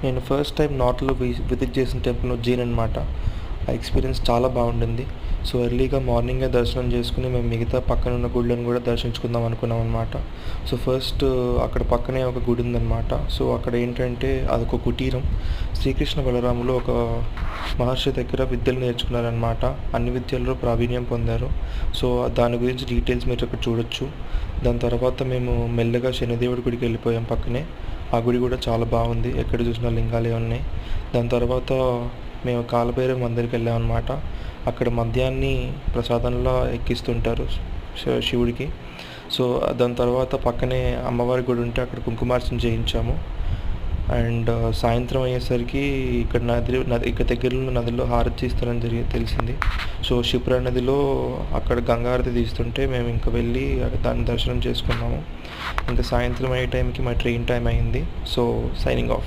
నేను first time నార్త్‌లో visit చేసిన టెంపుల్ ఉజ్జయిని అనమాట. ఆ ఎక్స్‌పీరియన్స్ చాలా బాగుండింది. సో, ఎర్లీగా మార్నింగే దర్శనం చేసుకొని మేము మిగతా పక్కనున్న గుడులను కూడా దర్శించుకుందాం అనుకున్నాం అనమాట. సో, ఫస్ట్ అక్కడ పక్కనే ఒక గుడి ఉందనమాట. సో, అక్కడ ఏంటంటే అదొక కుటీరం. శ్రీకృష్ణ బలరాములు ఒక మహర్షి దగ్గర విద్యలు నేర్చుకున్నారనమాట. అన్ని విద్యల్లో ప్రావీణ్యం పొందారు. సో, దాని గురించి డీటెయిల్స్ మీరు ఇక్కడ చూడొచ్చు. దాని తర్వాత మేము మెల్లగా శనిదేవుడి గుడికి వెళ్ళిపోయాం పక్కనే. ఆ గుడి కూడా చాలా బాగుంది. ఎక్కడ చూసినా లింగాలే ఉన్నాయి. దాని తర్వాత మేము కాలభైరవ మందిర్కి వెళ్ళామన్నమాట. అక్కడ మద్యాన్ని ప్రసాదంలా ఎక్కిస్తుంటారు శివుడికి. సో, దాని తర్వాత పక్కనే అమ్మవారి గుడి ఉంటే అక్కడ కుంకుమార్చన చేయించాము. అండ్ సాయంత్రం అయ్యేసరికి ఇక్కడ ఇక్కడ దగ్గరలో ఉన్న నదిలో హారతి తీస్తారని తెలిసింది. సో, షిప్రా నదిలో అక్కడ గంగా హారతి తీస్తుంటే మేము ఇంకా వెళ్ళి దాన్ని దర్శనం చేసుకున్నాము. ఇంకా సాయంత్రం అయ్యే టైంకి మా ట్రైన్ టైం అయింది. So, signing off.